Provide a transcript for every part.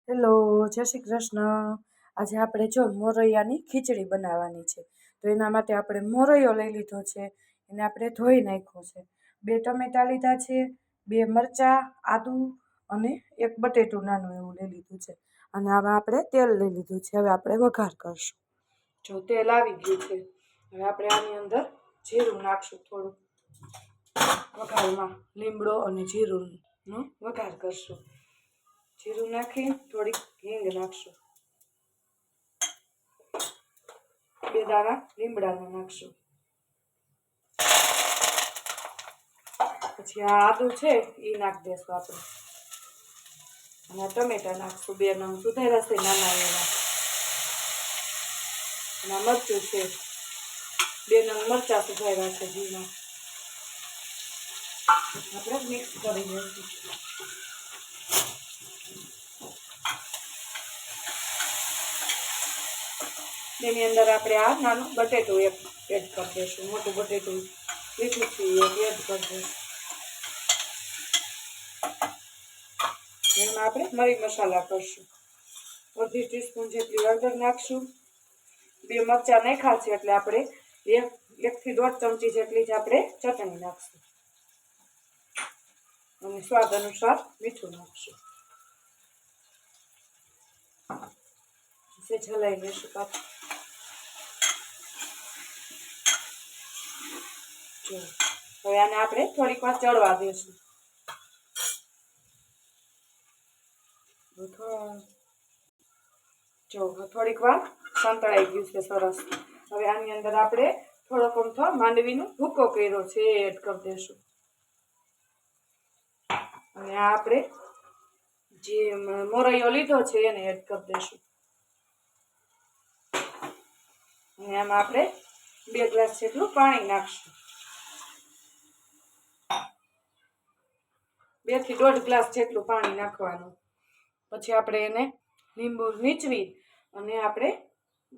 Hello, જય શ્રી કૃષ્ણ. આજે આપણે જો મોરૈયાની ખીચડી બનાવવાની છે. તો એના માટે આપણે મોરૈયો લઈ લીધો છે, એને આપણે ધોઈ નાખ્યો છે. 2 ટમેટાં લીધા છે, 2 મરચાં, આદુ અને 1 બટેટું નાનું એવું લઈ લીધું છે. અને હવે આપણે તેલ લઈ લીધું છે. હવે આપણે વઘાર કરશું. જો તેલ આવી ગયું છે, હવે આપણે આની અંદર જીરું નાખશું થોડું. વઘારમાં લીમડો અને જીરુંનો વઘાર કરશું. જીરું નાખી થોડીક હિંગ નાખશું, 2 દાણા લીમડાના નાખશું. પછી આ આદુ છે એ નાખી દેશું આપણે. અને ટમેટા નાખશું, 2 નંગ સુધાર્યા છે નાના એવા. અને મરચું છે, 2 નંગ મરચાં સુધાર્યા છે ઝીણા. આપણે મિક્સ કરી દઈશું. એની અંદર આપણે આ નાનું બટેટું એક એડ કરી દઈશું. મોટું બટેટું લીધું છે એક એડ કરી દઈશું. એમાં આપણે મરી મસાલા કરશું. 1/2 ટીસ્પૂન જેટલી હળદર નાખશું. 2 મરચાં નાખ્યા છે એટલે આપણે 1 થી 1.5 ચમચી જેટલી જ આપણે ચટણી નાખશું. અને સ્વાદ અનુસાર મીઠું નાખશું. સેજ હલાવી લઈશું પાછું. હવે આને આપણે થોડીક વાર ચડવા દઈશું. જો થોડીક વાર સંતળાઈ ગયું છે સરસ. હવે આની અંદર આપણે થોડોક અમથો માંડવીનો ભૂકો કર્યો છે એ એડ કરી દઈશું. અને આ આપણે જે મોરૈયો લીધો છે એને એડ કરી દઈશું. અને આમાં આપણે 2 ગ્લાસ જેટલું પાણી નાખશું. 2 થી 1.5 ગ્લાસ જેટલું પાણી નાખવાનું. પછી આપણે એને લીંબુ નીચવી અને આપણે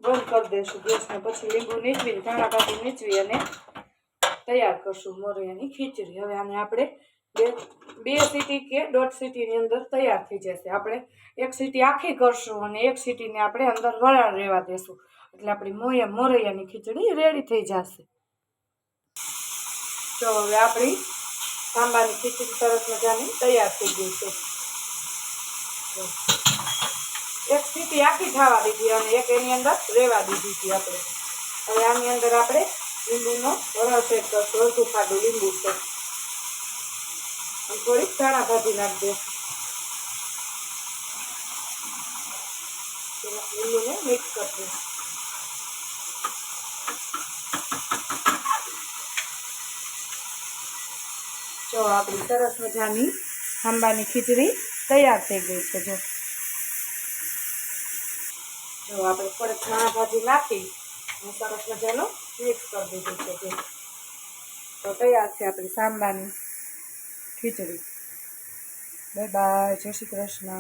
બંધ કરી દઈશું ગેસને. પછી લીંબુ નીચવી ધાણા ભાજી નીચવી અને તૈયાર કરશું મોરૈયાની ખીચડી. હવે આને આપણે 2 સીટી કે 1.5 સીટીની અંદર તૈયાર થઈ જશે. આપણે 1 સીટી આખી કરશું અને 1 સીટીને આપણે અંદર વરાળ રહેવા દેશું. એટલે આપણી મોરૈયાની ખીચડી રેડી થઈ જશે. તો હવે આપણી સાંબારની ખીચડી સરસ મજાની તૈયાર થઈ ગઈ છે. 1 સીટી આખી થવા દીધી અને 1 એની અંદર રહેવા દીધી હતી આપણે. હવે આની અંદર આપણે લીંબુનો રસ એડ કરશું. અડધું ખાડું લીંબુ છે અને થોડીક ધાણા ભાજી નાખી દઈશું. લીંબુને મિક્સ કરી દઈશું. જો આપણી સરસ મજાની આંબાની ખીચડી તૈયાર થઈ ગઈ છે. જો આપણે થોડીક ધાણા ભાજી નાખી અને સરસ મજાનું મિક્સ કરી દીધું છે. તો તૈયાર છે આપણી સાંબાની ખીચડી. બાય બાય, જય શ્રી કૃષ્ણ.